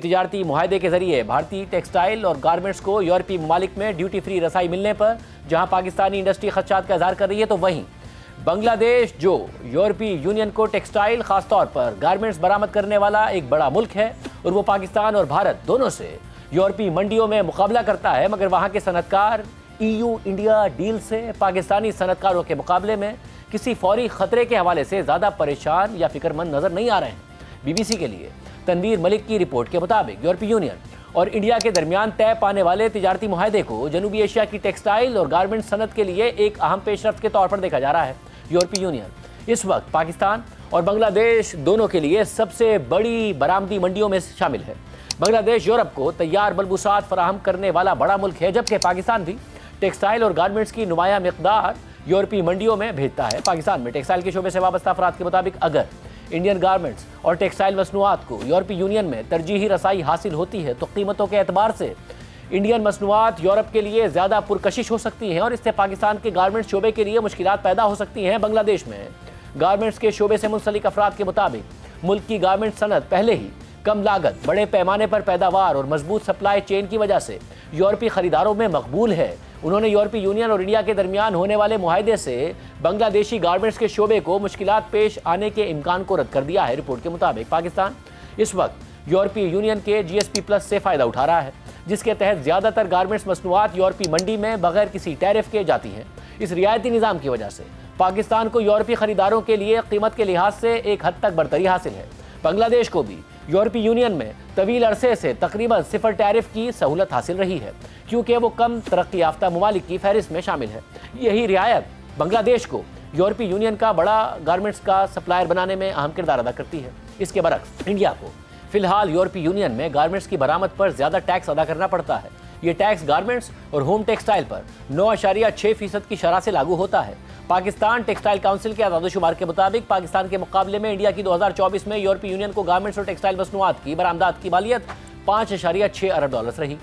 تجارتی معاہدے کے ذریعے بھارتی ٹیکسٹائل اور گارمنٹس کو یورپی ممالک میں ڈیوٹی فری رسائی ملنے پر جہاں پاکستانی انڈسٹری خدشات کا اظہار کر رہی ہے، تو وہیں بنگلہ دیش جو یورپی یونین کو ٹیکسٹائل خاص طور پر گارمنٹس برآمد کرنے والا ایک بڑا ملک ہے اور وہ پاکستان اور بھارت دونوں سے یورپی منڈیوں میں مقابلہ کرتا ہے، مگر وہاں کے صنعت کار EU انڈیا ڈیل سے پاکستانی صنعت کاروں کے مقابلے میں کسی فوری خطرے کے حوالے سے زیادہ پریشان یا فکر مند نظر نہیں آ رہے ہیں۔ BBC کے لیے تنویر ملک کی رپورٹ کے مطابق یورپی یونین اور انڈیا کے درمیان طے پانے والے تجارتی معاہدے کو جنوبی ایشیا کی ٹیکسٹائل اور گارمنٹ صنعت کے لیے ایک اہم پیش رفت کے طور پر دیکھا جا رہا ہے۔ یورپی یونین اس وقت پاکستان اور بنگلہ دیش دونوں کے لیے سب سے بڑی برآمدی منڈیوں میں شامل ہے۔ بنگلہ دیش یورپ کو تیار ملبوسات فراہم کرنے والا بڑا ملک ہے، جبکہ پاکستان بھی ٹیکسٹائل اور گارمنٹس کی نمایاں مقدار یورپی منڈیوں میں بھیجتا ہے۔ پاکستان میں ٹیکسٹائل کے شعبے سے وابستہ افراد کے مطابق اگر انڈین گارمنٹس اور ٹیکسٹائل مصنوعات کو یورپی یونین میں ترجیحی رسائی حاصل ہوتی ہے تو قیمتوں کے اعتبار سے انڈین مصنوعات یورپ کے لیے زیادہ پرکشش ہو سکتی ہیں اور اس سے پاکستان کے گارمنٹس شعبے کے لیے مشکلات پیدا ہو سکتی ہیں۔ بنگلہ دیش میں گارمنٹس کے شعبے سے منسلک افراد کے مطابق ملک کی گارمنٹ صنعت پہلے ہی کم لاگت، بڑے پیمانے پر پیداوار اور مضبوط سپلائی چین کی وجہ سے یورپی خریداروں میں مقبول ہے۔ انہوں نے یورپی یونین اور انڈیا کے درمیان ہونے والے معاہدے سے بنگلہ دیشی گارمنٹس کے شعبے کو مشکلات پیش آنے کے امکان کو رد کر دیا ہے۔ رپورٹ کے مطابق پاکستان اس وقت یورپی یونین کے GSP+ سے فائدہ اٹھا رہا ہے، جس کے تحت زیادہ تر گارمنٹس مصنوعات یورپی منڈی میں بغیر کسی ٹیرف کے جاتی ہیں۔ اس رعایتی نظام کی وجہ سے پاکستان کو یورپی خریداروں کے لیے قیمت کے لحاظ سے ایک حد تک برتری حاصل ہے۔ بنگلہ دیش کو بھی یورپی یونین میں طویل عرصے سے تقریباً 0 ٹیرف کی سہولت حاصل رہی ہے، کیونکہ وہ کم ترقی یافتہ ممالک کی فہرست میں شامل ہے۔ یہی رعایت بنگلہ دیش کو یورپی یونین کا بڑا گارمنٹس کا سپلائر بنانے میں اہم کردار ادا کرتی ہے۔ اس کے برعکس انڈیا کو فی الحال یورپی یونین میں گارمنٹس کی برآمد پر زیادہ ٹیکس ادا کرنا پڑتا ہے۔ یہ ٹیکس گارمنٹس اور ہوم ٹیکسٹائل پر 9.6% کی شرح سے لاگو ہوتا ہے۔ پاکستان ٹیکسٹائل کونسل کے اعداد و شمار کے مطابق پاکستان کے مقابلے میں انڈیا کی 2024 میں یورپی یونین کو گارمنٹس اور ٹیکسٹائل مصنوعات کی برآمدات کی مالیت $5.6 ارب رہی۔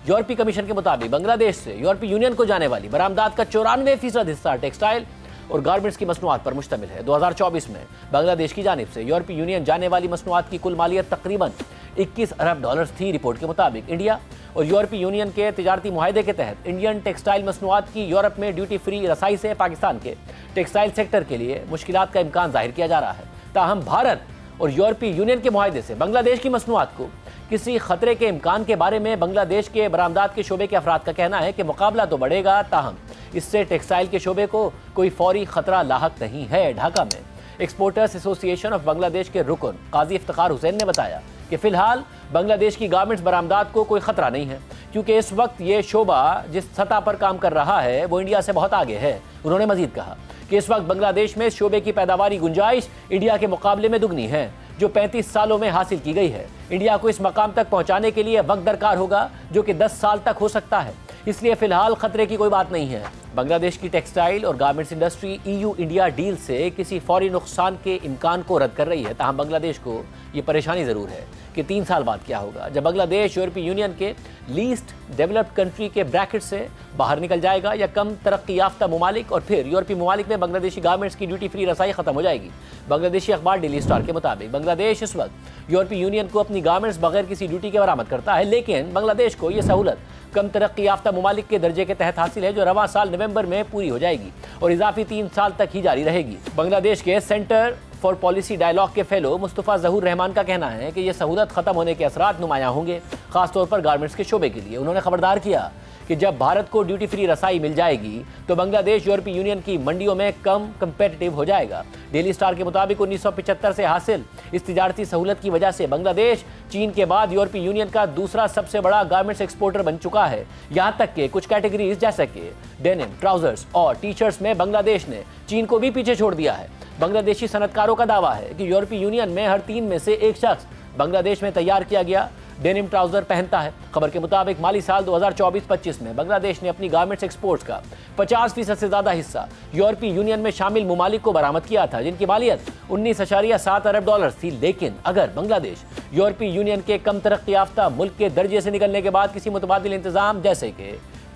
یورپی کمیشن کے مطابق بنگلہ دیش سے یورپی یونین کو جانے والی برآمدات کا 94% حصہ ٹیکسٹائل اور گارمنٹس کی مصنوعات پر مشتمل ہے۔ 2024 میں بنگلہ دیش کی جانب سے یورپی یونین جانے والی مصنوعات کی کل مالیت تقریباً $21 ارب تھی۔ رپورٹ کے مطابق انڈیا اور یورپی یونین کے تجارتی معاہدے کے تحت انڈین ٹیکسٹائل مصنوعات کی یورپ میں ڈیوٹی فری رسائی سے پاکستان کے ٹیکسٹائل سیکٹر کے لیے مشکلات کا امکان ظاہر کیا جا رہا ہے۔ تاہم بھارت اور یورپی یونین کے معاہدے سے بنگلہ دیش کی مصنوعات کو کسی خطرے کے امکان کے بارے میں بنگلہ دیش کے برآمدات کے شعبے کے افراد کا کہنا ہے کہ مقابلہ تو بڑھے گا، تاہم اس سے ٹیکسٹائل کے شعبے کو کوئی فوری خطرہ لاحق نہیں ہے۔ ڈھاکہ میں ایکسپورٹرز ایسوسی ایشن آف بنگلہ دیش کے رکن قاضی افتخار حسین نے بتایا کہ فی الحال بنگلہ دیش کی گارمنٹس برآمدات کو کوئی خطرہ نہیں ہے، کیونکہ اس وقت یہ شعبہ جس سطح پر کام کر رہا ہے وہ انڈیا سے بہت آگے ہے۔ انہوں نے مزید کہا کہ اس وقت بنگلہ دیش میں اس شعبے کی پیداواری گنجائش انڈیا کے مقابلے میں دگنی ہے، جو 35 سالوں میں حاصل کی گئی ہے۔ انڈیا کو اس مقام تک پہنچانے کے لیے وقت درکار ہوگا، جو کہ 10 سال تک ہو سکتا ہے، اس لیے فی الحال خطرے کی کوئی بات نہیں ہے۔ بنگلہ دیش کی ٹیکسٹائل اور garments industry EU India deal سے کسی فوری نقصان کے امکان کو رد کر رہی ہے، تاہم بنگلہ دیش کو یہ پریشانی ضرور ہے کہ 3 سال بعد کیا ہوگا جب بنگلہ دیش یورپی یونین کے لیسٹ ڈیولپڈ کنٹری کے بریکٹ سے باہر نکل جائے گا یا کم ترقی یافتہ ممالک، اور پھر یورپی ممالک میں بنگلہ دیشی گارمنٹس کی ڈیوٹی فری رسائی ختم ہو جائے گی۔ بنگلہ دیشی اخبار ڈیلی اسٹار کے مطابق بنگلہ دیش اس وقت یورپی یونین کو اپنی گارمنٹس بغیر کسی ڈیوٹی کے برآمد کرتا ہے، لیکن بنگلہ دیش کو یہ سہولت کم ترقی یافتہ ممالک کے درجے کے تحت حاصل ہے، جو رواں سال نومبر میں پوری ہو جائے گی اور اضافی 3 سال تک ہی جاری رہے گی۔ بنگلہ دیش کے سینٹر فار پالیسی ڈائلاگ کے فیلو مصطفیٰ ظہور رحمان کا کہنا ہے کہ یہ سہولت ختم ہونے کے اثرات نمایاں ہوں گے، خاص طور پر گارمنٹس کے شعبے کے لیے۔ انہوں نے خبردار کیا کہ جب بھارت کو ڈیوٹی فری رسائی مل جائے گی تو بنگلہ دیش یورپی یونین کی منڈیوں میں کم کمپیٹیٹو ہو جائے گا۔ ڈیلی اسٹار کے مطابق 1975 سے حاصل اس تجارتی سہولت کی وجہ سے بنگلہ دیش چین کے بعد یورپی یونین کا دوسرا سب سے بڑا گارمنٹس ایکسپورٹر بن چکا ہے، یہاں تک کہ کچھ کیٹیگریز جیسے کہ ڈینم، ٹراؤزرز اور ٹی شرٹس میں بنگلہ دیش نے چین کو بھی پیچھے چھوڑ دیا ہے۔ بنگلہ دیشی صنعت کاروں کا دعویٰ ہے کہ یورپی یونین میں ہر 3 میں سے ایک شخص بنگلہ دیش میں تیار کیا گیا ڈینم ٹراؤزر پہنتا ہے۔ خبر کے مطابق مالی سال 2024-25 میں بنگلہ دیش نے اپنی گارمنٹس ایکسپورٹس کا 50% سے زیادہ حصہ یورپی یونین میں شامل ممالک کو برآمد کیا تھا، جن کی مالیت $19.7 ارب تھی۔ لیکن اگر بنگلہ دیش یورپی یونین کے کم ترقی یافتہ ملک کے درجے سے نکلنے کے بعد کسی متبادل انتظام جیسے کہ